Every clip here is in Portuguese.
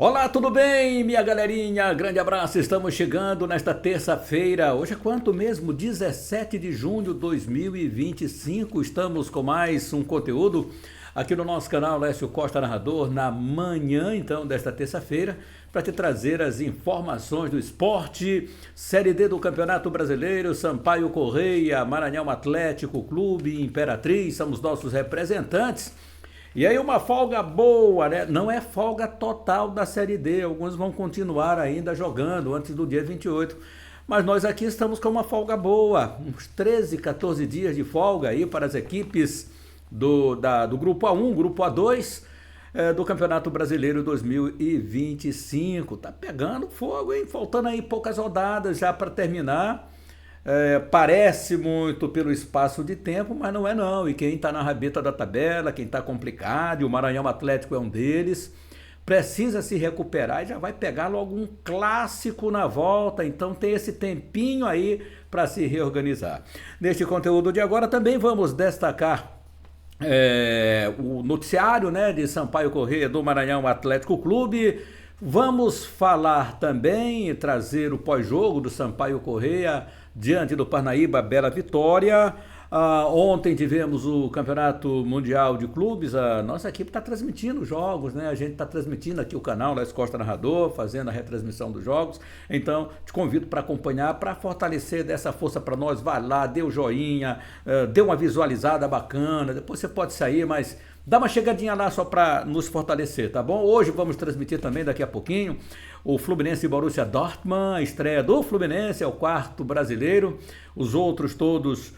Olá, tudo bem, minha galerinha? Grande abraço, estamos chegando nesta terça-feira. Hoje é quanto mesmo? 17 de junho de 2025. Estamos com mais um conteúdo aqui no nosso canal Lécio Costa Narrador, na manhã então desta terça-feira, para te trazer as informações do esporte, Série D do Campeonato Brasileiro, Sampaio Correia, Maranhão Atlético Clube, Imperatriz, são os nossos representantes. E aí uma folga boa, né? Não é folga total da Série D, alguns vão continuar ainda jogando antes do dia 28. Mas nós aqui estamos com uma folga boa, uns 13, 14 dias de folga aí para as equipes do Grupo A1, Grupo A2 do Campeonato Brasileiro 2025. Tá pegando fogo, hein? Faltando aí poucas rodadas já para terminar. Parece muito pelo espaço de tempo, mas não é não. E quem está na rabeta da tabela, quem está complicado, e o Maranhão Atlético é um deles, precisa se recuperar e já vai pegar logo um clássico na volta. Então tem esse tempinho aí para se reorganizar. Neste conteúdo de agora também vamos destacar o noticiário, né, de Sampaio Correia do Maranhão Atlético Clube. Vamos falar também, trazer o pós-jogo do Sampaio Correia diante do Parnaíba, bela vitória. Ontem tivemos o Campeonato Mundial de Clubes, a nossa equipe está transmitindo os jogos, né? A gente está transmitindo aqui o canal Lécio Costa Narrador, fazendo a retransmissão dos jogos. Então, te convido para acompanhar, para fortalecer dessa força para nós. Vai lá, dê o joinha, dê uma visualizada bacana, depois você pode sair, mas dá uma chegadinha lá só para nos fortalecer, tá bom? Hoje vamos transmitir também, daqui a pouquinho, o Fluminense e Borussia Dortmund, a estreia do Fluminense, é o quarto brasileiro, os outros todos,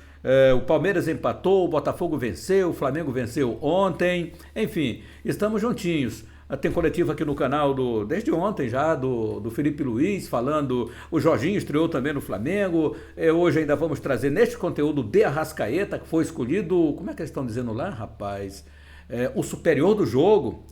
o Palmeiras empatou, o Botafogo venceu, o Flamengo venceu ontem, enfim, estamos juntinhos. Tem coletiva aqui no canal desde ontem já, do Felipe Luiz, falando, o Jorginho estreou também no Flamengo, hoje ainda vamos trazer neste conteúdo de Arrascaeta, que foi escolhido, como é que eles estão dizendo lá, rapaz? O superior do jogo,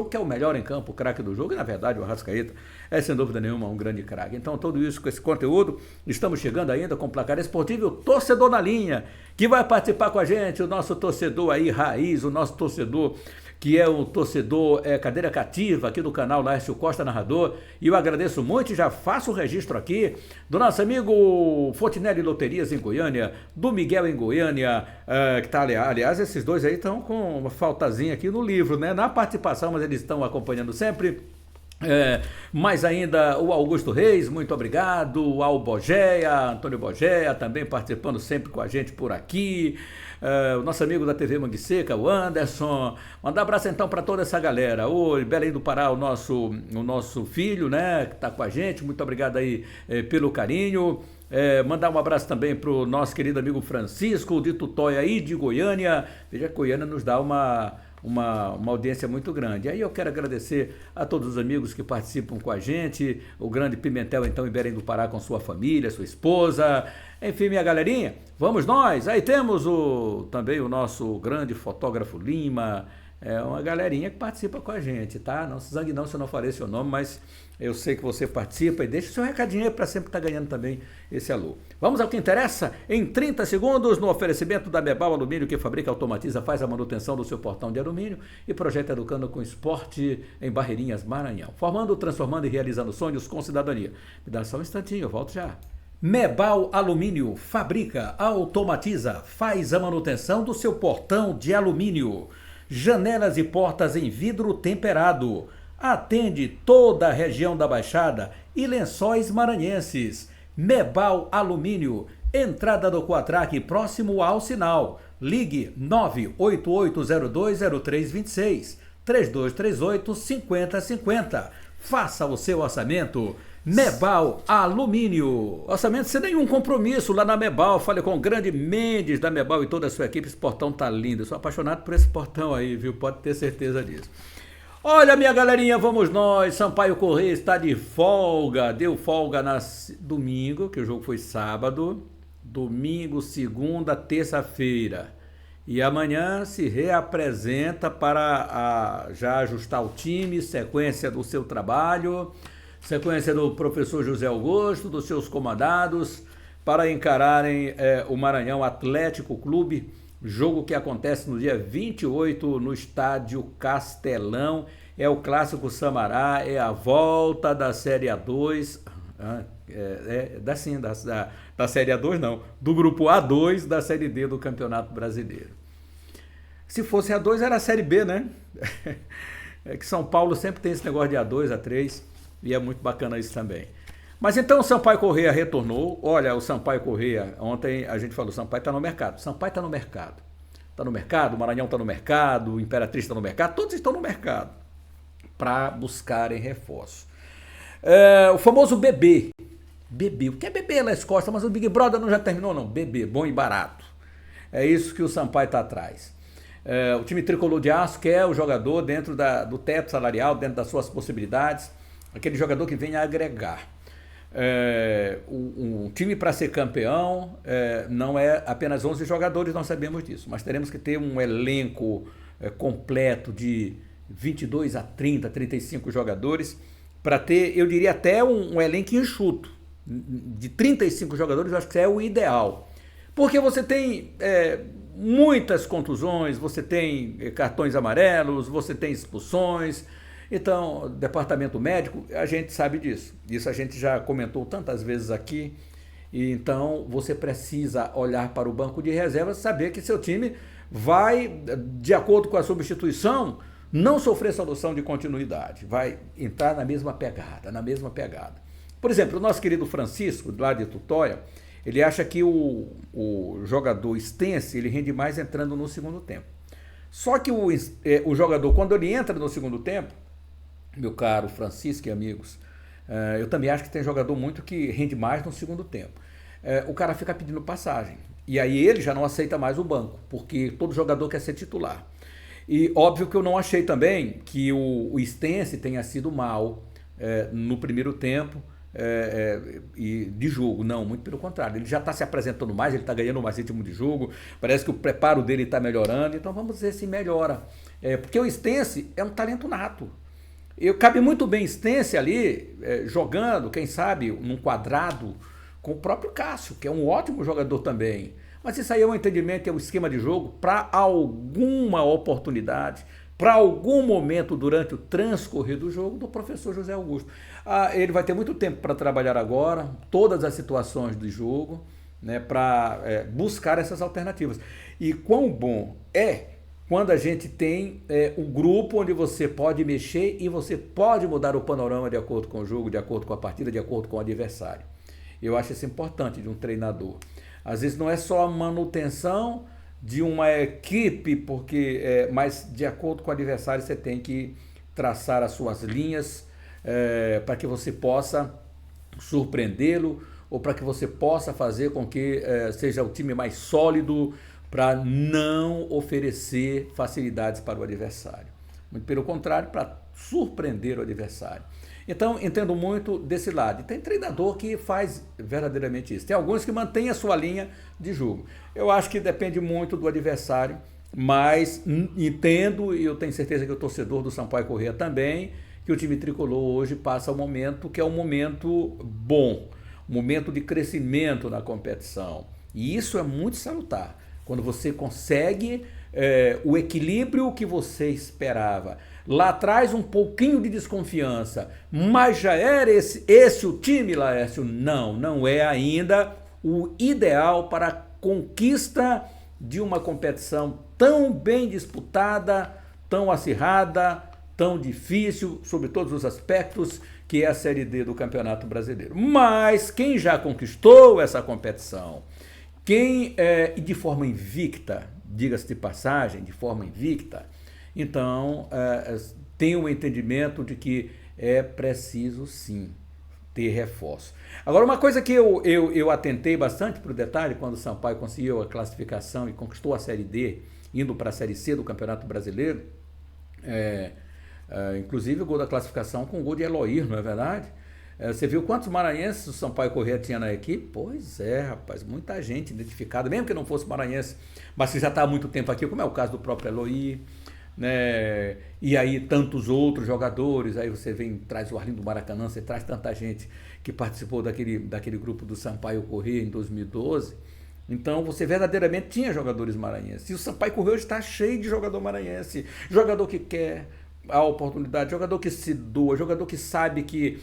que é o melhor em campo, o craque do jogo, e na verdade o Arrascaeta é sem dúvida nenhuma um grande craque. Então tudo isso com esse conteúdo, estamos chegando ainda com o Placar Esportivo, o torcedor na linha, que vai participar com a gente, o nosso torcedor aí raiz, o nosso torcedor que é o torcedor cadeira cativa aqui do canal Lécio Costa Narrador, e eu agradeço muito e já faço o registro aqui do nosso amigo Fontinelli Loterias em Goiânia, do Miguel em Goiânia, que tá, aliás, esses dois aí estão com uma faltazinha aqui no livro, né? Na participação, mas eles estão acompanhando sempre. Mais ainda o Augusto Reis, muito obrigado, o Antônio Bogeia, também participando sempre com a gente por aqui, o nosso amigo da TV Mangue Seca, o Anderson, mandar um abraço então para toda essa galera, o Belém do Pará, o nosso filho, né, que está com a gente, muito obrigado aí pelo carinho. Mandar um abraço também para o nosso querido amigo Francisco, de Tutóia aí, de Goiânia. Veja que Goiânia nos dá uma audiência muito grande. Aí eu quero agradecer a todos os amigos que participam com a gente, o grande Pimentel então em Belém do Pará com sua família, sua esposa, enfim, minha galerinha, vamos nós. Aí temos também o nosso grande fotógrafo Lima, uma galerinha que participa com a gente, tá? Não se zangue não se eu não falei seu nome, mas eu sei que você participa e deixa o seu recadinho aí para sempre estar ganhando também esse alô. Vamos ao que interessa em 30 segundos no oferecimento da Mebal Alumínio, que fabrica, automatiza, faz a manutenção do seu portão de alumínio e projeta Educando com Esporte em Barreirinhas, Maranhão. Formando, transformando e realizando sonhos com cidadania. Me dá só um instantinho, eu volto já. Mebal Alumínio fabrica, automatiza, faz a manutenção do seu portão de alumínio. Janelas e portas em vidro temperado. Atende toda a região da Baixada e Lençóis Maranhenses. Mebal Alumínio, entrada do Coatrac próximo ao sinal. Ligue 988020326, 3238-5050. Faça o seu orçamento. Mebal Alumínio. Orçamento sem nenhum compromisso lá na Mebal. Fale com o grande Mendes da Mebal e toda a sua equipe. Esse portão tá lindo. Eu sou apaixonado por esse portão aí, viu? Pode ter certeza disso. Olha, minha galerinha, vamos nós. Sampaio Correia está de folga. Deu folga domingo, que o jogo foi sábado. Domingo, segunda, terça-feira. E amanhã se reapresenta para já ajustar o time, sequência do seu trabalho, sequência do professor José Augusto, dos seus comandados, para encararem o Maranhão Atlético Clube, jogo que acontece no dia 28 no estádio Castelão. é o clássico Samará, é a volta da Série A2, da Série A2 não, do grupo A2 da Série D do Campeonato Brasileiro. Se fosse A2 era a Série B, né? É que São Paulo sempre tem esse negócio de A2, A3 e é muito bacana isso também. Mas então o Sampaio Corrêa retornou. Olha, o Sampaio Corrêa, ontem a gente falou, o Sampaio está no mercado. O Sampaio está no mercado. Está no mercado, o Maranhão está no mercado, o Imperatriz está no mercado, todos estão no mercado para buscarem reforço. O famoso bebê. Bebê, o que é bebê, Las Costas? Mas o Big Brother não já terminou, não. Bebê, bom e barato. É isso que o Sampaio está atrás. O time tricolor de aço quer o jogador dentro do teto salarial, dentro das suas possibilidades, aquele jogador que venha agregar. Um time para ser campeão não é apenas 11 jogadores, nós sabemos disso, mas teremos que ter um elenco completo de 22 a 30, 35 jogadores para ter, eu diria até um elenco enxuto, de 35 jogadores, eu acho que é o ideal, porque você tem muitas contusões, você tem cartões amarelos, você tem expulsões. Então, departamento médico, a gente sabe disso. Isso a gente já comentou tantas vezes aqui. E então, você precisa olhar para o banco de reservas e saber que seu time vai, de acordo com a substituição, não sofrer solução de continuidade. Vai entrar na mesma pegada, Por exemplo, o nosso querido Francisco, lá de Tutóia, ele acha que o jogador Stense, ele rende mais entrando no segundo tempo. Só que o jogador, quando ele entra no segundo tempo, meu caro Francisco e amigos, eu também acho que tem jogador muito que rende mais no segundo tempo. O cara fica pedindo passagem. E aí ele já não aceita mais o banco, porque todo jogador quer ser titular. E óbvio que eu não achei também que o Stense tenha sido mal no primeiro tempo e de jogo. Não, muito pelo contrário. Ele já está se apresentando mais, ele está ganhando mais ritmo de jogo, parece que o preparo dele está melhorando. Então vamos ver se melhora. Porque o Stense é um talento nato. Cabe muito bem Stense ali, jogando, quem sabe, num quadrado com o próprio Cássio, que é um ótimo jogador também. Mas isso aí é um entendimento, é um esquema de jogo para alguma oportunidade, para algum momento durante o transcorrer do jogo do professor José Augusto. Ele vai ter muito tempo para trabalhar agora, todas as situações do jogo, né, para buscar essas alternativas. E quão bom é quando a gente tem um grupo onde você pode mexer e você pode mudar o panorama de acordo com o jogo, de acordo com a partida, de acordo com o adversário. Eu acho isso importante de um treinador. Às vezes não é só a manutenção de uma equipe, mas de acordo com o adversário você tem que traçar as suas linhas para que você possa surpreendê-lo ou para que você possa fazer com que seja o time mais sólido, para não oferecer facilidades para o adversário. Muito pelo contrário, para surpreender o adversário. Então, entendo muito desse lado. E tem treinador que faz verdadeiramente isso. Tem alguns que mantêm a sua linha de jogo. Eu acho que depende muito do adversário, mas entendo, e eu tenho certeza que o torcedor do Sampaio Corrêa também, que o time tricolor hoje passa um momento que é um momento bom, um momento de crescimento na competição. E isso é muito salutar. Quando você consegue o equilíbrio que você esperava. Lá atrás um pouquinho de desconfiança, mas já era esse o time, Laércio? Não, não é ainda o ideal para a conquista de uma competição tão bem disputada, tão acirrada, tão difícil, sobre todos os aspectos, que é a Série D do Campeonato Brasileiro. Mas quem já conquistou essa competição, quem de forma invicta, diga-se de passagem, de forma invicta, então tem um entendimento de que é preciso sim ter reforço. Agora, uma coisa que eu atentei bastante para o detalhe, quando o Sampaio conseguiu a classificação e conquistou a Série D, indo para a Série C do Campeonato Brasileiro, inclusive o gol da classificação com o gol de Eloir, não é verdade? Você viu quantos maranhenses o Sampaio Corrêa tinha na equipe? Pois é, rapaz, muita gente identificada, mesmo que não fosse maranhense, mas que já está há muito tempo aqui, como é o caso do próprio Eloir, né? E aí tantos outros jogadores, aí você traz o Arlindo Maracanã, você traz tanta gente que participou daquele grupo do Sampaio Corrêa em 2012, então você verdadeiramente tinha jogadores maranhenses, e o Sampaio Corrêa hoje está cheio de jogador maranhense, jogador que quer, a oportunidade, jogador que se doa, jogador que sabe que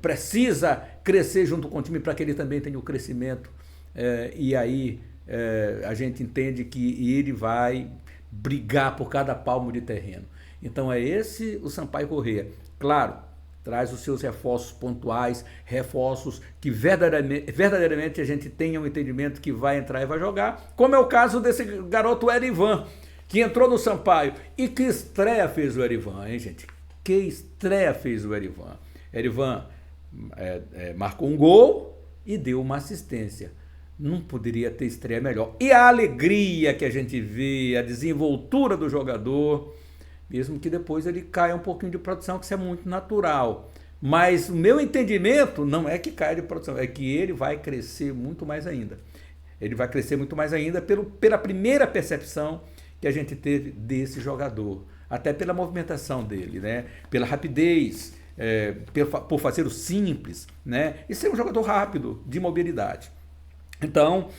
precisa crescer junto com o time para que ele também tenha o crescimento. E aí a gente entende que ele vai brigar por cada palmo de terreno. Então é esse o Sampaio Corrêa. Claro, traz os seus reforços pontuais, reforços que verdadeiramente a gente tenha um entendimento que vai entrar e vai jogar, como é o caso desse garoto Erivan, que entrou no Sampaio. E que estreia fez o Erivan, hein, gente? Que estreia fez o Erivan. Erivan marcou um gol e deu uma assistência. Não poderia ter estreia melhor. E a alegria que a gente vê, a desenvoltura do jogador, mesmo que depois ele caia um pouquinho de produção, que isso é muito natural. Mas o meu entendimento não é que caia de produção, é que ele vai crescer muito mais ainda. Ele vai crescer muito mais ainda pela primeira percepção que a gente teve desse jogador. Até pela movimentação dele, né? Pela rapidez, por fazer o simples, né? E ser um jogador rápido, de mobilidade. Então,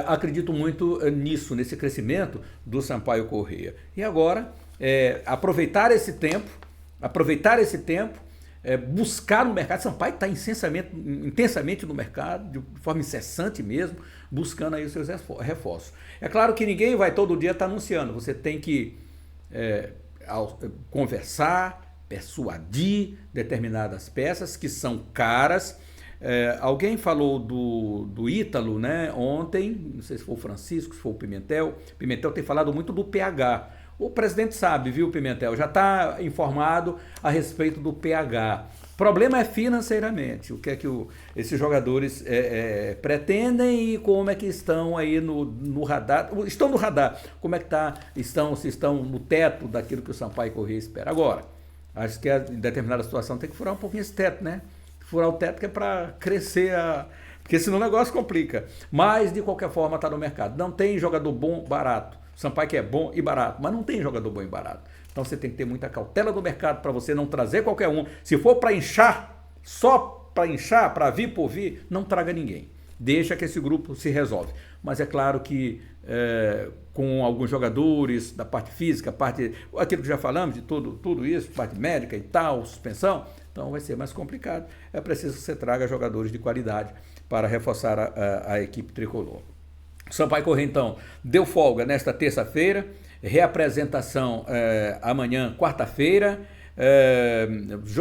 acredito muito nisso, nesse crescimento do Sampaio Corrêa. E agora, aproveitar esse tempo, buscar no mercado. Sampaio está intensamente no mercado, de forma incessante mesmo, buscando aí os seus reforços. É claro que ninguém vai todo dia estar anunciando, você tem que conversar, persuadir determinadas peças que são caras. Alguém falou do Ítalo, né, ontem, não sei se foi o Francisco, se foi o Pimentel. Pimentel tem falado muito do PH. O presidente sabe, viu, Pimentel? Já está informado a respeito do PH. O problema é financeiramente. O que é que esses jogadores pretendem e como é que estão aí no radar. Estão no radar. Como é que se estão no teto daquilo que o Sampaio Corrêa espera. Agora, acho que em determinada situação tem que furar um pouquinho esse teto, né? Furar o teto que é para crescer, porque senão o negócio complica. Mas, de qualquer forma, está no mercado. Não tem jogador bom, barato. O Sampaio que é bom e barato, mas não tem jogador bom e barato. Então você tem que ter muita cautela do mercado para você não trazer qualquer um. Se for para inchar, só para inchar, para vir por vir, não traga ninguém. Deixa que esse grupo se resolve. Mas é claro que com alguns jogadores da parte física, aquilo que já falamos de tudo isso, parte médica e tal, suspensão, então vai ser mais complicado. É preciso que você traga jogadores de qualidade para reforçar a equipe tricolor. O Sampaio Corrêa, então, deu folga nesta terça-feira, reapresentação amanhã, quarta-feira.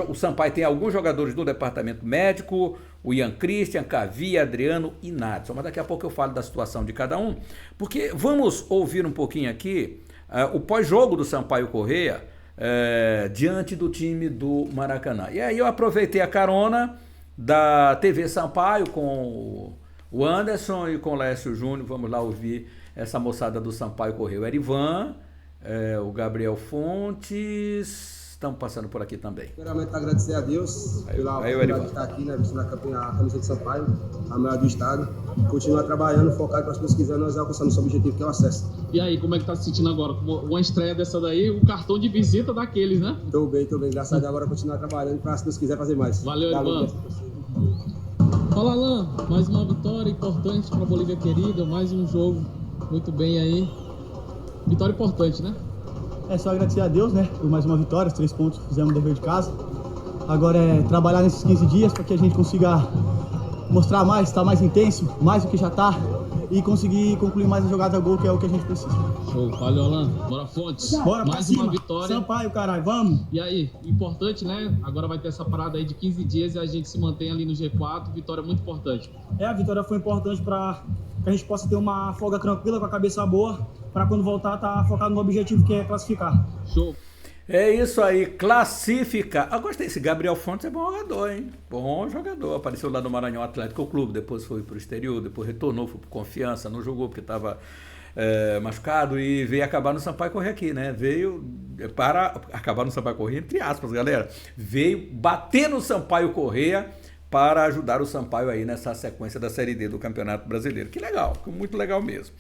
O Sampaio tem alguns jogadores do departamento médico, o Ian Christian, Cavi, Adriano e Nadson. Mas daqui a pouco eu falo da situação de cada um, porque vamos ouvir um pouquinho aqui o pós-jogo do Sampaio Corrêa diante do time do Maracanã. E aí eu aproveitei a carona da TV Sampaio com o Anderson e com o Lécio Júnior. Vamos lá ouvir essa moçada do Sampaio Corrêa. O Erivan, o Gabriel Fontes, estamos passando por aqui também. Primeiramente, agradecer a Deus pela oportunidade de estar aqui, né, vestindo a camisa de Sampaio, a maior do estado. Continuar trabalhando, focado para as coisas que quiser, nós alcançamos o objetivo, que é o acesso. E aí, como é que tá se sentindo agora? Uma estreia dessa daí, o cartão de visita daqueles, né? Tô bem. Graças a Deus, agora continuar trabalhando para, se Deus quiser, fazer mais. Valeu, Erivan. Fala, Alan, mais uma vitória importante para a Bolívia querida, mais um jogo muito bem aí. Vitória importante, né? É só agradecer a Deus, né, por mais uma vitória, os 3 pontos, fizemos o dever de casa. Agora é trabalhar nesses 15 dias para que a gente consiga mostrar mais, estar mais intenso, mais do que já está, e conseguir concluir mais a jogada gol, que é o que a gente precisa. Show, valeu, Alan. Bora, Fontes. Bora, mais cima. Uma vitória. Sampaio, caralho, vamos! E aí, importante, né? Agora vai ter essa parada aí de 15 dias e a gente se mantém ali no G4, vitória muito importante. A vitória foi importante para que a gente possa ter uma folga tranquila, com a cabeça boa, para quando voltar estar focado no objetivo, que é classificar. Show! É isso aí, classificar. Eu gostei, esse Gabriel Fontes é bom jogador, hein? Bom jogador. Apareceu lá no Maranhão Atlético Clube, depois foi para o exterior, depois retornou, foi para Confiança, não jogou porque estava machucado e veio acabar no Sampaio Corrêa aqui, né? Veio para acabar no Sampaio Corrêa, entre aspas, galera. Veio bater no Sampaio Corrêa para ajudar o Sampaio aí nessa sequência da Série D do Campeonato Brasileiro. Que legal, muito legal mesmo.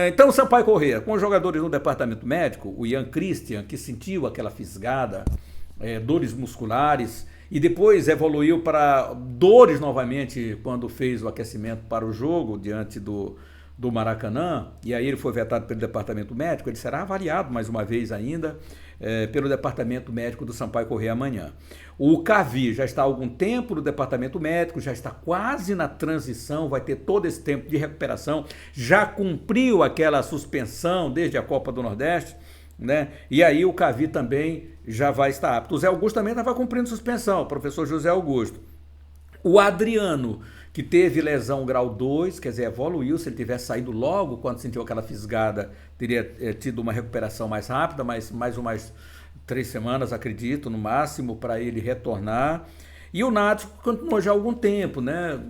Então o Sampaio Corrêa, com os jogadores no departamento médico, o Ian Christian, que sentiu aquela fisgada, dores musculares, e depois evoluiu para dores novamente quando fez o aquecimento para o jogo diante do Maracanã, e aí ele foi vetado pelo departamento médico, ele será avaliado mais uma vez ainda. pelo departamento médico do Sampaio Corrêa amanhã. O Cavi já está há algum tempo no departamento médico, já está quase na transição, vai ter todo esse tempo de recuperação, já cumpriu aquela suspensão desde a Copa do Nordeste, né? E aí o Cavi também já vai estar apto. O Zé Augusto também estava cumprindo suspensão, o professor José Augusto. O Adriano, que teve lesão grau 2, quer dizer, evoluiu, se ele tivesse saído logo quando sentiu aquela fisgada, teria tido uma recuperação mais rápida, mas mais umas 3 semanas, acredito, no máximo, para ele retornar. E o Nath continuou já há algum tempo, né?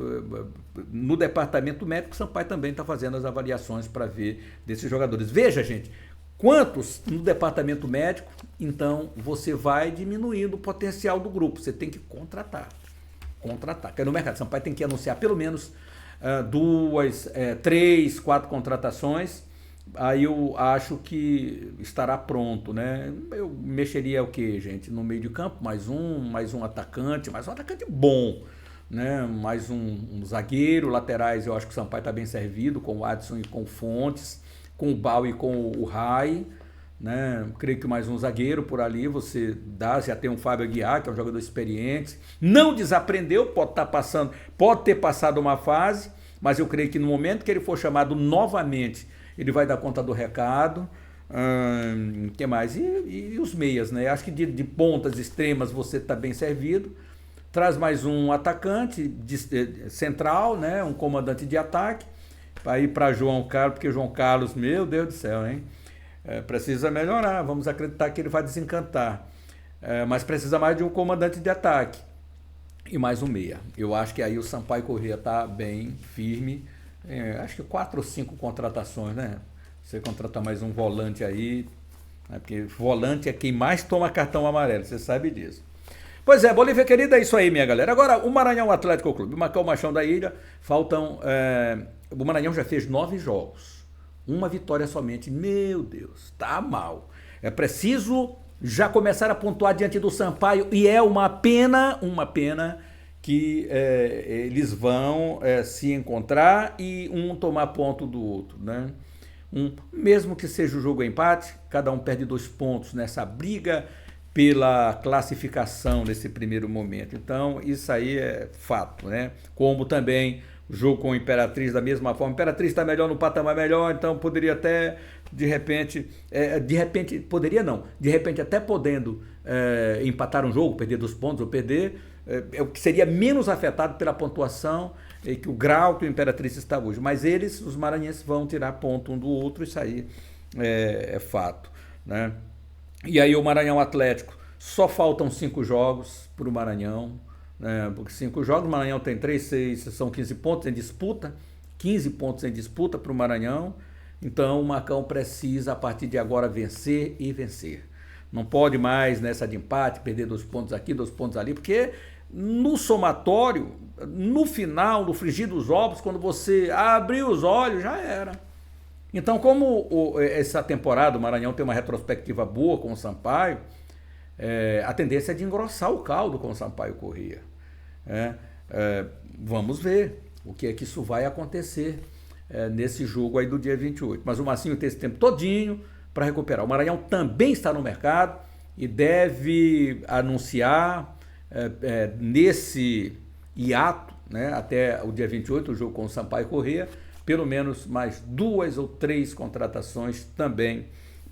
No departamento médico, o Sampaio também está fazendo as avaliações para ver desses jogadores. Veja, gente, quantos no departamento médico, então você vai diminuindo o potencial do grupo, você tem que contratar. Porque no mercado, o Sampaio tem que anunciar pelo menos 2, 3, 4 contratações. Aí eu acho que estará pronto, né? Eu mexeria o quê, gente? No meio de campo, mais um atacante bom, né? Mais um zagueiro, laterais, eu acho que o Sampaio está bem servido, com o Adson e com o Fontes, com o Bau e com o Rai, né? Creio que mais um zagueiro por ali, você dá, já tem um Fábio Aguiar, que é um jogador experiente, não desaprendeu, pode ter passado uma fase, mas eu creio que no momento que ele for chamado novamente, ele vai dar conta do recado. Que mais? E os meias, né? Acho que de pontas extremas você está bem servido. Traz mais um atacante central, né? Um comandante de ataque, para ir para João Carlos, porque João Carlos, meu Deus do céu, hein? Precisa melhorar, vamos acreditar que ele vai desencantar. Mas precisa mais de um comandante de ataque e mais um meia. Eu acho que aí o Sampaio Corrêa está bem firme. Acho que 4 ou 5 contratações, né? Você contratar mais um volante aí, né? Porque volante é quem mais toma cartão amarelo, você sabe disso. Pois é, Bolívia querida, é isso aí, minha galera. Agora, o Maranhão Atlético Clube, o Macau Machão da Ilha, o Maranhão já fez 9 jogos, uma vitória somente. Meu Deus, tá mal. É preciso já começar a pontuar diante do Sampaio, e é uma pena que eles vão se encontrar e um tomar ponto do outro, né? Mesmo que seja o jogo empate, cada um perde 2 pontos nessa briga pela classificação nesse primeiro momento. Então, isso aí é fato, né? Como também o jogo com o Imperatriz da mesma forma. O Imperatriz está melhor, no patamar melhor, então poderia até, de repente até podendo empatar um jogo, perder 2 pontos ou perder, o que seria menos afetado pela pontuação e que o grau que o Imperatriz está hoje. Mas os maranhenses, vão tirar ponto um do outro, isso aí é fato, né? E aí o Maranhão Atlético, só faltam 5 jogos para o Maranhão, né? Porque 5 jogos, o Maranhão tem 3, 6, são 15 pontos em disputa, 15 pontos em disputa para o Maranhão. Então o Macão precisa, a partir de agora, vencer e vencer. Não pode mais nessa de empate, perder 2 pontos aqui, 2 pontos ali, porque no somatório, no final, no frigir dos ovos, quando você abrir os olhos, já era. Então, como essa temporada o Maranhão tem uma retrospectiva boa com o Sampaio, a tendência é de engrossar o caldo com o Sampaio Corrêa. Vamos ver o que é que isso vai acontecer nesse jogo aí do dia 28. Mas o Massinho tem esse tempo todinho para recuperar. O Maranhão também está no mercado e deve anunciar nesse hiato, né, até o dia 28, o jogo com o Sampaio Corrêa, pelo menos mais 2 ou 3 contratações também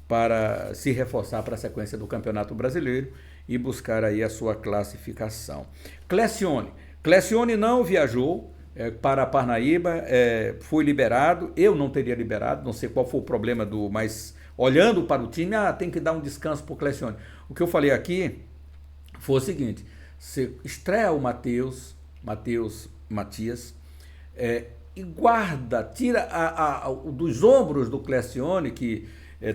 para se reforçar para a sequência do Campeonato Brasileiro e buscar aí a sua classificação. Clecione não viajou para Parnaíba, foi liberado. Eu não teria liberado, não sei qual foi o problema mas olhando para o time, tem que dar um descanso para o Clecione. O que eu falei aqui foi o seguinte: você estreia o Matias, e guarda, tira dos ombros do Clecione, que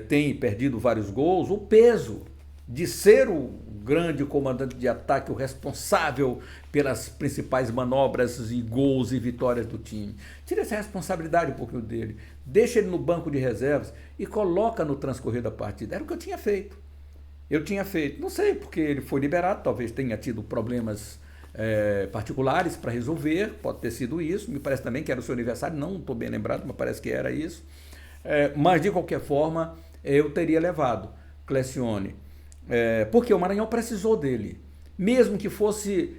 tem perdido vários gols, o peso de ser o grande comandante de ataque, o responsável pelas principais manobras e gols e vitórias do time. Tira essa responsabilidade um pouquinho dele, deixa ele no banco de reservas e coloca no transcorrer da partida. Era o que eu tinha feito. Não sei porque ele foi liberado, talvez tenha tido problemas particulares para resolver, pode ter sido isso, me parece também que era o seu aniversário, não estou bem lembrado, mas parece que era isso. Mas de qualquer forma, eu teria levado Clecione porque o Maranhão precisou dele. Mesmo que fosse,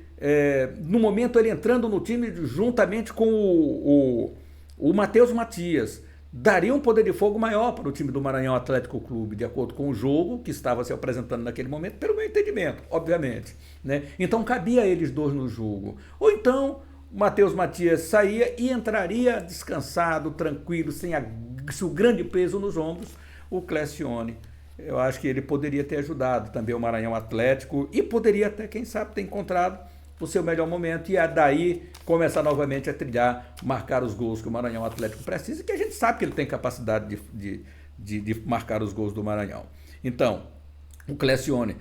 no momento, ele entrando no time juntamente com o Matheus Matias, daria um poder de fogo maior para o time do Maranhão Atlético Clube, de acordo com o jogo que estava se apresentando naquele momento, pelo meu entendimento, obviamente, né? Então cabia a eles dois no jogo. Ou então o Matheus Matias saía e entraria descansado, tranquilo, sem o grande peso nos ombros, o Clecione. Eu acho que ele poderia ter ajudado também o Maranhão Atlético e poderia até, quem sabe, ter encontrado o seu melhor momento e daí começar novamente a trilhar, marcar os gols que o Maranhão Atlético precisa e que a gente sabe que ele tem capacidade de marcar os gols do Maranhão. Então, o Clecione,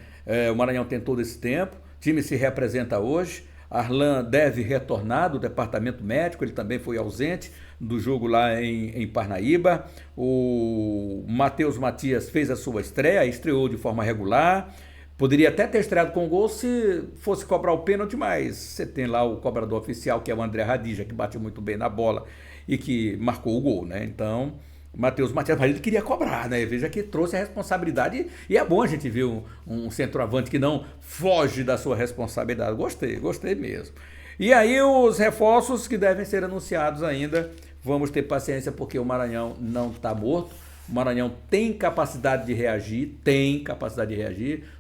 o Maranhão tem todo esse tempo, o time se representa hoje, Arlan deve retornar do departamento médico, ele também foi ausente do jogo lá em Parnaíba. O Matheus Matias fez a sua estreia, estreou de forma regular. Poderia até ter estreado com gol se fosse cobrar o pênalti, mas você tem lá o cobrador oficial, que é o André Radija, que bate muito bem na bola e que marcou o gol, né? Então, o Matheus Matias, ele queria cobrar, né? Veja que trouxe a responsabilidade e é bom a gente ver um centroavante que não foge da sua responsabilidade. Gostei mesmo. E aí os reforços que devem ser anunciados ainda, vamos ter paciência porque o Maranhão não está morto. O Maranhão tem capacidade de reagir,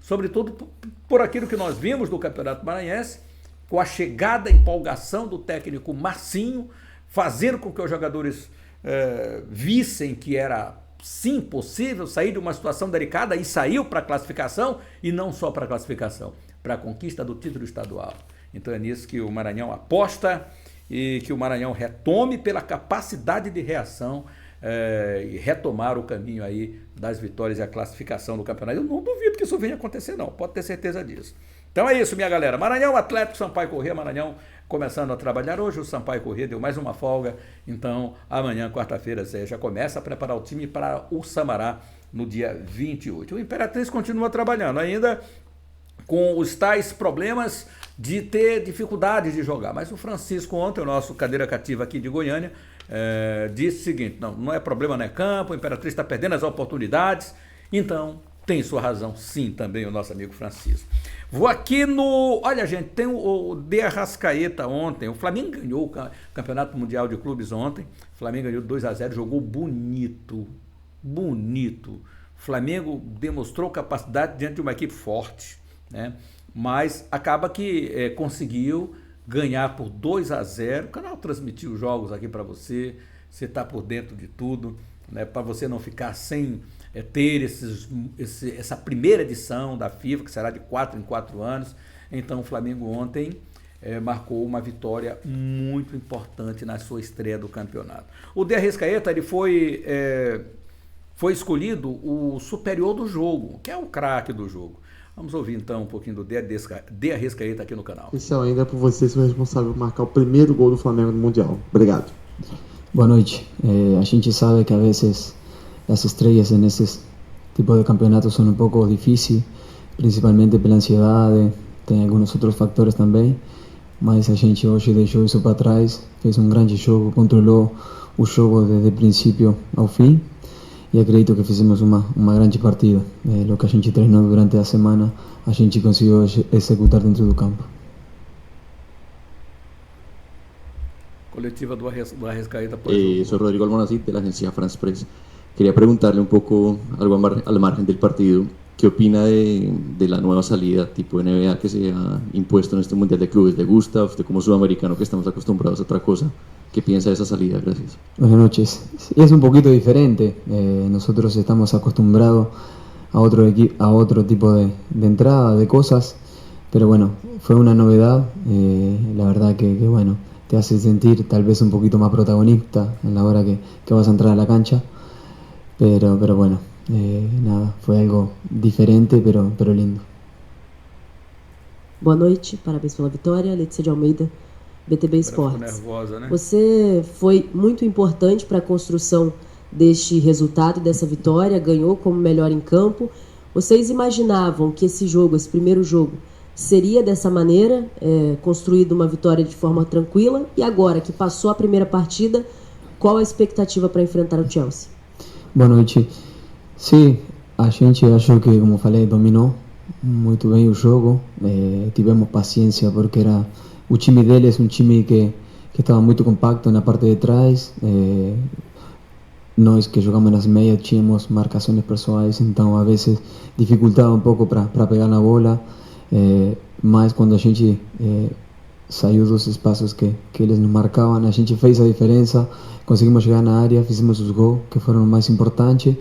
sobretudo por aquilo que nós vimos no Campeonato Maranhense, com a chegada, a empolgação do técnico Marcinho, fazendo com que os jogadores vissem que era sim possível sair de uma situação delicada e saiu para a classificação, e não só para a classificação, para a conquista do título estadual. Então é nisso que o Maranhão aposta e que o Maranhão retome pela capacidade de reação e retomar o caminho aí das vitórias e a classificação do campeonato. Eu não duvido que isso venha acontecer não, pode ter certeza disso. Então é isso, minha galera. Maranhão Atlético, Sampaio Corrêa, Maranhão começando a trabalhar hoje, o Sampaio Corrêa deu mais uma folga, então amanhã, quarta-feira, você já começa a preparar o time para o Samará no dia 28. O Imperatriz continua trabalhando ainda com os tais problemas de ter dificuldade de jogar, mas o Francisco ontem, o nosso cadeira cativa aqui de Goiânia, disse o seguinte, não é problema, não é campo, o Imperatriz está perdendo as oportunidades, então tem sua razão sim também o nosso amigo Francisco. Vou aqui olha gente, tem o De Arrascaeta ontem, o Flamengo ganhou o Campeonato Mundial de Clubes ontem, o Flamengo ganhou 2-0, jogou bonito, o Flamengo demonstrou capacidade diante de uma equipe forte, né? Mas acaba que conseguiu ganhar por 2-0, o canal transmitiu os jogos aqui para você está por dentro de tudo, né? Para você não ficar sem ter essa primeira edição da FIFA, que será de 4 em 4 anos. Então o Flamengo ontem marcou uma vitória muito importante na sua estreia do campeonato. O De Arrascaeta, ele foi escolhido o superior do jogo, que é o craque do jogo. Vamos ouvir então um pouquinho do De Arrascaeta aqui no canal. Especial ainda por você ser o responsável por marcar o primeiro gol do Flamengo no Mundial. Obrigado. Boa noite. A gente sabe que a vezes las estrellas en ese tipo de campeonatos son un poco difíciles, principalmente pela ansiedade, tem alguns outros factores também, mas a gente hoje deixou isso para trás, fez um grande jogo, controlou o jogo desde o princípio ao fim e acredito que fizemos uma grande partida. O que a gente treinou durante a semana, a gente conseguiu executar dentro do campo. Coletiva do Arrascaeta. Soy Rodrigo Almonacid, de la agencia France Press. Quería preguntarle un poco algo al margen del partido. ¿Qué opina de la nueva salida tipo NBA que se ha impuesto en este Mundial de Clubes? ¿Le gusta? Usted como sudamericano que estamos acostumbrados a otra cosa, ¿qué piensa de esa salida? Gracias. Buenas noches. Es un poquito diferente. Nosotros estamos acostumbrados a otro tipo de entrada, de cosas. Pero bueno, fue una novedad. La verdad que bueno, te hace sentir tal vez un poquito más protagonista en la hora que vas a entrar a la cancha. Pero bueno, nada, foi algo diferente, pero lindo. Boa noite, parabéns pela vitória. Letícia de Almeida, BTB Esportes. Nervosa, né? Você foi muito importante para a construção deste resultado, dessa vitória, ganhou como melhor em campo. Vocês imaginavam que esse jogo, esse primeiro jogo, seria dessa maneira, construído uma vitória de forma tranquila? E agora que passou a primeira partida, qual a expectativa para enfrentar o Chelsea? Boa noite. Sim, a gente achou que, como falei, dominou muito bem o jogo, tivemos paciência porque o time deles é um time que estava muito compacto na parte de trás, nós que jogamos nas meias tínhamos marcações pessoais, então a vezes dificultava um pouco para pegar na bola, mas quando a gente saiu dos espaços que eles nos marcavam, a gente fez a diferença, conseguimos chegar na área, fizemos os gols que foram mais importantes.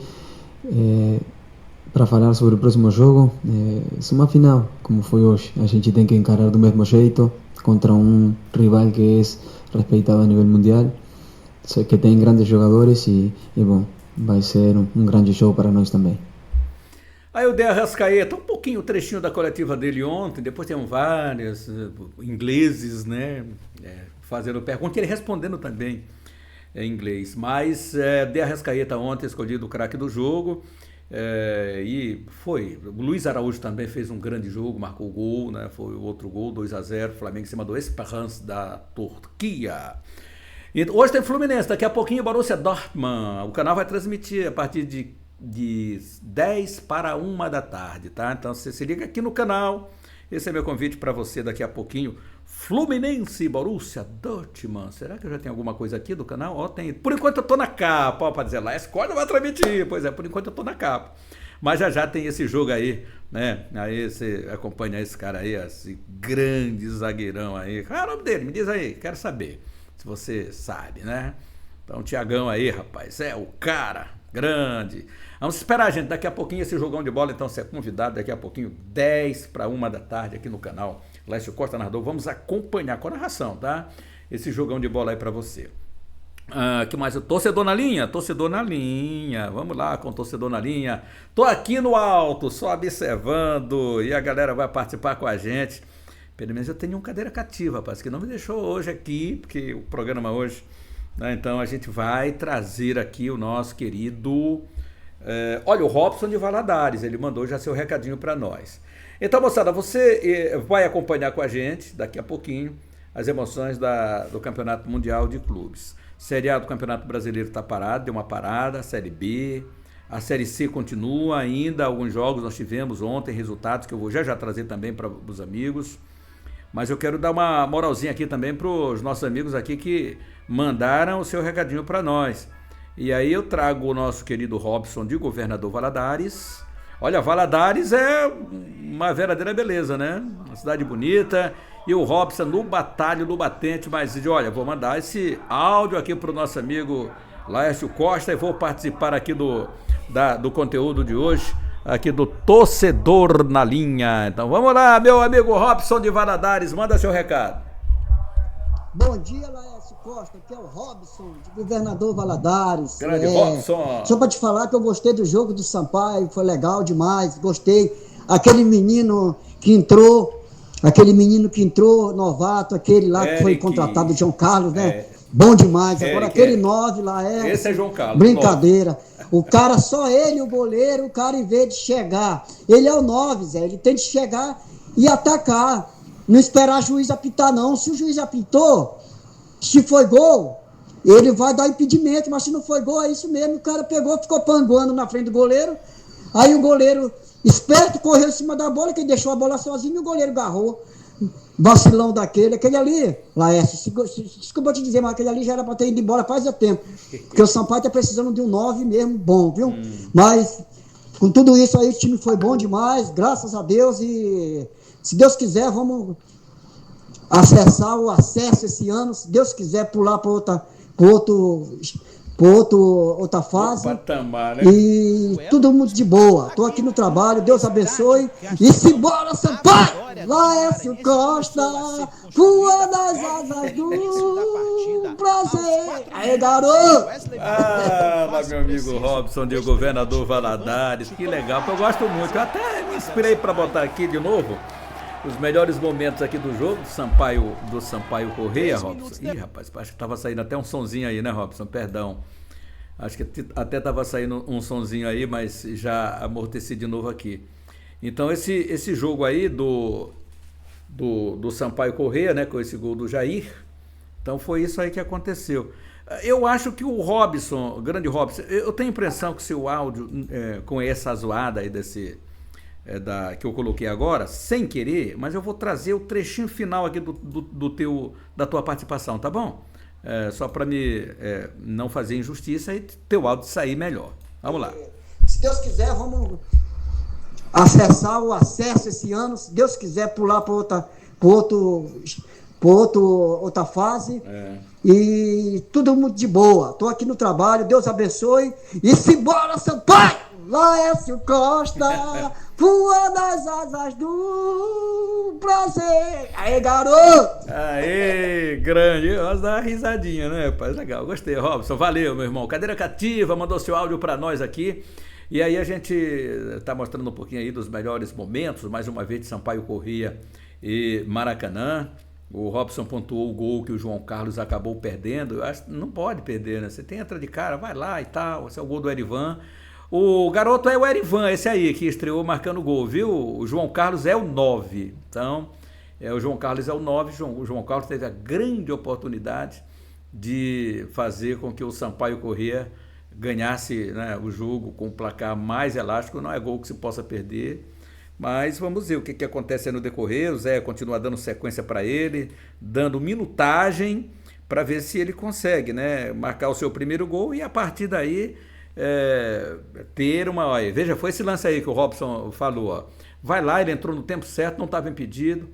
Para falar sobre o próximo jogo, é uma final, como foi hoje. A gente tem que encarar do mesmo jeito contra um rival que é respeitado a nível mundial, que tem grandes jogadores e bom, vai ser um grande jogo para nós também. Aí o De Arrascaeta, um pouquinho o trechinho da coletiva dele ontem, depois tem vários ingleses, né, fazendo pergunta, ele respondendo também em inglês, mas De Arrascaeta ontem escolhido o craque do jogo. E foi, o Luiz Araújo também fez um grande jogo, marcou o gol, né? Foi o outro gol, 2-0, Flamengo em cima do Esperance da Turquia. E hoje tem Fluminense, daqui a pouquinho Borussia Dortmund, o canal vai transmitir a partir de 10 para 1 da tarde, tá? Então você se liga aqui no canal, esse é meu convite para você daqui a pouquinho. Fluminense, Borussia Dortmund. Será que eu já tenho alguma coisa aqui do canal? Ó, tem. Por enquanto eu tô na capa, ó, para dizer lá, escolha vai transmitir. Pois é, por enquanto eu tô na capa. Mas já tem esse jogo aí, né? Aí você acompanha esse cara aí, esse grande zagueirão aí. Qual é o nome dele? Me diz aí, quero saber. Se você sabe, né? Então, o Thiagão aí, rapaz, é o cara grande. Vamos esperar, gente, daqui a pouquinho esse jogão de bola, então você é convidado daqui a pouquinho, 10 para 1 da tarde aqui no canal Lécio Costa Narrador. Vamos acompanhar com a narração, tá? Esse jogão de bola aí para você. Que mais? O torcedor na linha? Torcedor na linha. Vamos lá com o torcedor na linha. Tô aqui no alto, só observando, e a galera vai participar com a gente. Pelo menos eu tenho uma cadeira cativa, rapaz, que não me deixou hoje aqui, porque o programa hoje, né? Então a gente vai trazer aqui o nosso querido... olha, o Robson de Valadares, ele mandou já seu recadinho para nós. Então, moçada, você vai acompanhar com a gente, daqui a pouquinho, as emoções do Campeonato Mundial de Clubes. Série A do Campeonato Brasileiro está parado, deu uma parada, a Série B, a Série C continua ainda, alguns jogos nós tivemos ontem, resultados que eu vou já trazer também para os amigos. Mas eu quero dar uma moralzinha aqui também para os nossos amigos aqui que mandaram o seu recadinho para nós. E aí eu trago o nosso querido Robson de Governador Valadares. Olha, Valadares é uma verdadeira beleza, né? Uma cidade bonita. E o Robson no batalho, no batente, mas olha, vou mandar esse áudio aqui para o nosso amigo Laércio Costa e vou participar aqui do conteúdo de hoje, aqui do Torcedor na Linha. Então vamos lá, meu amigo Robson de Valadares, manda seu recado. Bom dia, Laércio Costa, aqui é o Robson, de Governador Valadares. Grande Robson. Só para te falar que eu gostei do jogo do Sampaio, foi legal demais, gostei. Aquele menino que entrou, novato, aquele lá que foi contratado, João Carlos, né? Bom demais. Agora aquele 9 lá esse é João Carlos. Brincadeira. 9. O cara, só ele, o goleiro, o cara em vez de chegar, ele é o 9, Zé, ele tem de chegar e atacar. Não esperar o juiz apitar, não. Se o juiz apitou, se foi gol, ele vai dar impedimento, mas se não foi gol, é isso mesmo. O cara pegou, ficou panguando na frente do goleiro, aí o goleiro, esperto, correu em cima da bola, que deixou a bola sozinho e o goleiro agarrou. Vacilão daquele, aquele ali, Laércio, desculpa eu te dizer, mas aquele ali já era para ter ido embora faz tempo, porque o Sampaio tá precisando de um 9 mesmo, bom, viu? Mas, com tudo isso aí, o time foi bom demais, graças a Deus, e... se Deus quiser, vamos acessar o acesso esse ano. Se Deus quiser, pular para outra fase. Patamar, né? E tudo muito de boa. Estou aqui no trabalho, Deus abençoe. E simbora, Sampaio! Laércio Costa, voa nas asas do prazer. Aí, garoto! Mas meu amigo Robson, de Governador Valadares, que legal, que eu gosto muito. Eu até me inspirei para botar aqui de novo os melhores momentos aqui do jogo do Sampaio Correia, Robson. Ih, rapaz, acho que estava saindo até um sonzinho aí, né, Robson? Perdão. Acho que até estava saindo um sonzinho aí, mas já amorteci de novo aqui. Então, esse jogo aí do Sampaio Correia, né, com esse gol do Jair, então foi isso aí que aconteceu. Eu acho que o Robson, o grande Robson, eu tenho a impressão que seu áudio, com essa zoada aí que eu coloquei agora, sem querer, mas eu vou trazer o trechinho final aqui da tua participação, tá bom? Só para não fazer injustiça e teu áudio sair melhor. Vamos lá. Se Deus quiser, vamos acessar o acesso esse ano. Se Deus quiser, pular para outra fase. E tudo muito de boa. Estou aqui no trabalho, Deus abençoe. E simbora, Sampaio! Laércio Costa, voa nas asas do prazer. Aê, garoto! Aê, grande. Vamos dar uma risadinha, né, rapaz? Legal, gostei, Robson. Valeu, meu irmão. Cadeira Cativa mandou seu áudio para nós aqui. E aí a gente está mostrando um pouquinho aí dos melhores momentos, mais uma vez, de Sampaio Corrêa e Maracanã. O Robson pontuou o gol que o João Carlos acabou perdendo. Eu acho que não pode perder, né? Você tem entra de cara, vai lá e tal. Esse é o gol do Erivan. O garoto é o Erivan, esse aí, que estreou marcando gol, viu? O João Carlos é o 9. Então, o João Carlos é o 9. O João Carlos teve a grande oportunidade de fazer com que o Sampaio Corrêa ganhasse, né, o jogo com um placar mais elástico. Não é gol que se possa perder. Mas vamos ver o que acontece no decorrer. O Zé continua dando sequência para ele, dando minutagem para ver se ele consegue, né, marcar o seu primeiro gol e a partir daí ter uma... Olha, veja, foi esse lance aí que o Robson falou. Ó. Vai lá, ele entrou no tempo certo, não estava impedido.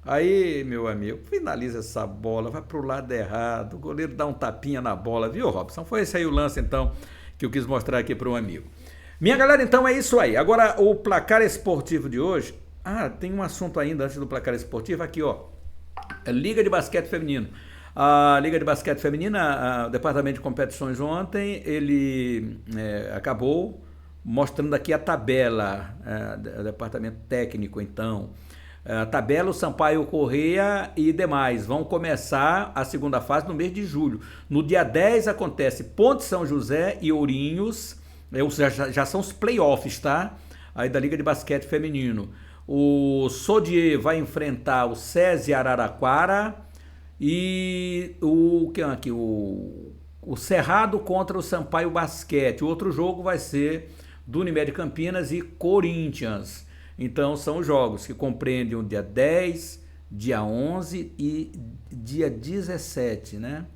Aí, meu amigo, finaliza essa bola, vai para o lado errado, o goleiro dá um tapinha na bola, viu, Robson? Foi esse aí o lance, então, que eu quis mostrar aqui para um amigo. Minha galera, então é isso aí. Agora, o placar esportivo de hoje... tem um assunto ainda antes do placar esportivo. Aqui, ó. Liga de Basquete Feminino. A Liga de Basquete Feminina, o Departamento de Competições ontem, ele acabou mostrando aqui a tabela, do Departamento Técnico, então. A tabela, o Sampaio Corrêa e demais vão começar a segunda fase no mês de julho. No dia 10 acontece Ponte São José e Ourinhos... Já são os playoffs, tá? Aí da Liga de Basquete Feminino. O Sodier vai enfrentar o SESI Araraquara e o Cerrado contra o Sampaio Basquete. O outro jogo vai ser do Unimed Campinas e Corinthians. Então são os jogos que compreendem o dia 10, dia 11 e dia 17, né?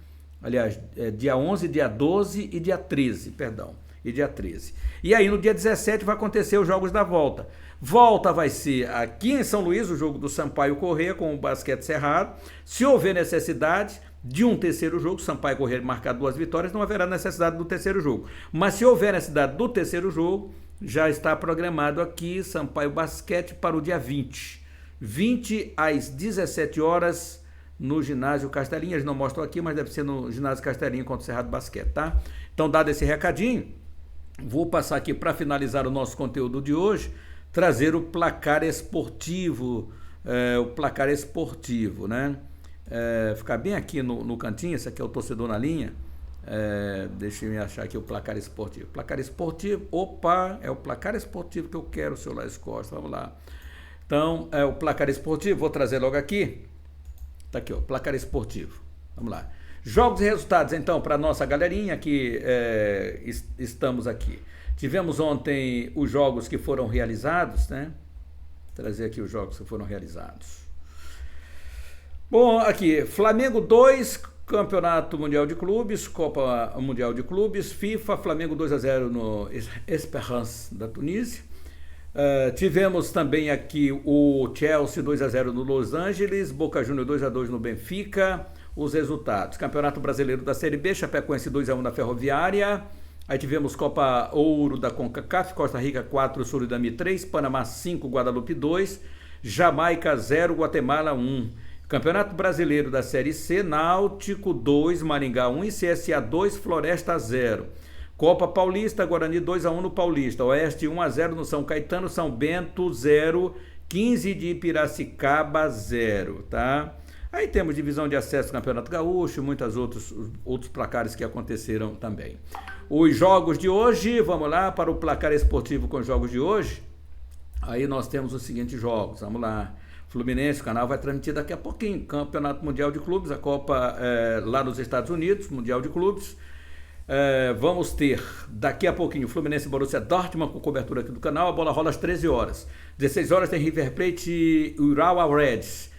Aliás, dia 11, dia 12 e dia 13, perdão. E dia 13. E aí no dia 17 vai acontecer os jogos da volta. Volta vai ser aqui em São Luís, o jogo do Sampaio Corrêa com o Basquete Cerrado. Se houver necessidade de um terceiro jogo, Sampaio Corrêa marcar 2 vitórias, não haverá necessidade do terceiro jogo. Mas se houver necessidade do terceiro jogo, já está programado aqui Sampaio Basquete para o dia 20. 20 às 17 horas no ginásio Castelinho. Eles não mostram aqui, mas deve ser no ginásio Castelinho contra o Cerrado Basquete, tá? Então, dado esse recadinho, vou passar aqui para finalizar o nosso conteúdo de hoje, trazer o placar esportivo, né? Ficar bem aqui no cantinho, esse aqui é o torcedor na linha. Deixa eu achar aqui o placar esportivo. Placar esportivo, opa, é o placar esportivo que eu quero, seu Laércio Costa, vamos lá. Então, o placar esportivo, vou trazer logo aqui. Tá aqui, ó, placar esportivo, vamos lá. Jogos e resultados, então, para a nossa galerinha que estamos aqui. Tivemos ontem os jogos que foram realizados, né? Vou trazer aqui os jogos que foram realizados. Bom, aqui, Flamengo 2, Campeonato Mundial de Clubes, Copa Mundial de Clubes, FIFA, Flamengo 2-0 no Esperance da Tunísia. Tivemos também aqui o Chelsea 2-0 no Los Angeles, Boca Juniors 2-2 no Benfica. Os resultados: Campeonato Brasileiro da Série B, Chapecoense 2-1 na Ferroviária. Aí tivemos Copa Ouro da CONCACAF, Costa Rica 4, Suriname 3, Panamá 5, Guadalupe 2, Jamaica 0, Guatemala 1. Campeonato Brasileiro da Série C, Náutico 2, Maringá 1 e CSA 2, Floresta 0. Copa Paulista, Guarani 2-1 no Paulista, Oeste 1-0 no São Caetano, São Bento 0, 15 de Piracicaba 0, tá? Aí temos divisão de acesso ao Campeonato Gaúcho e muitos outros placares que aconteceram também. Os jogos de hoje, vamos lá para o placar esportivo com os jogos de hoje. Aí nós temos os seguintes jogos, vamos lá. Fluminense, o canal vai transmitir daqui a pouquinho. Campeonato Mundial de Clubes, a Copa lá nos Estados Unidos, Mundial de Clubes. Vamos ter daqui a pouquinho Fluminense e Borussia Dortmund com cobertura aqui do canal. A bola rola às 13 horas. 16 horas tem River Plate e Urawa Reds.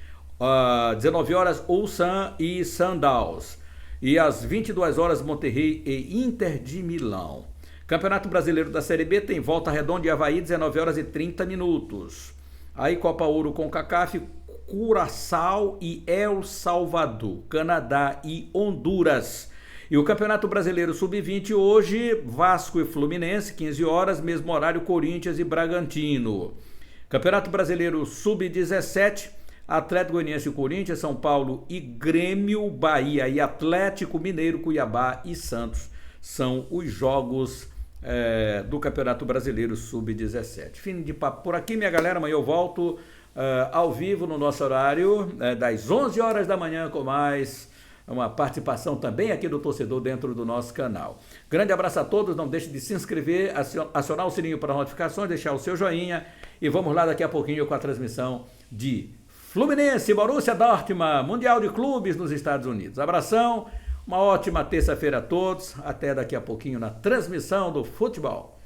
19 horas Ulsan e Sundowns. E às 22 horas Monterrey e Inter de Milão. Campeonato Brasileiro da Série B tem Volta Redonda e Avaí, 19 horas e 30 minutos. Aí Copa Ouro com CONCACAF, Curaçao e El Salvador, Canadá e Honduras. E o Campeonato Brasileiro Sub-20 hoje, Vasco e Fluminense, 15 horas, mesmo horário Corinthians e Bragantino. Campeonato Brasileiro Sub-17, Atlético Goianiense e Corinthians, São Paulo e Grêmio, Bahia e Atlético Mineiro, Cuiabá e Santos. São os jogos do Campeonato Brasileiro Sub-17. Fim de papo por aqui, minha galera. Amanhã eu volto ao vivo no nosso horário, das 11 horas da manhã, com mais uma participação também aqui do torcedor dentro do nosso canal. Grande abraço a todos, não deixe de se inscrever, acionar o sininho para notificações, deixar o seu joinha e vamos lá daqui a pouquinho com a transmissão de Fluminense, Borussia Dortmund, Mundial de Clubes nos Estados Unidos. Abração, uma ótima terça-feira a todos, até daqui a pouquinho na transmissão do futebol.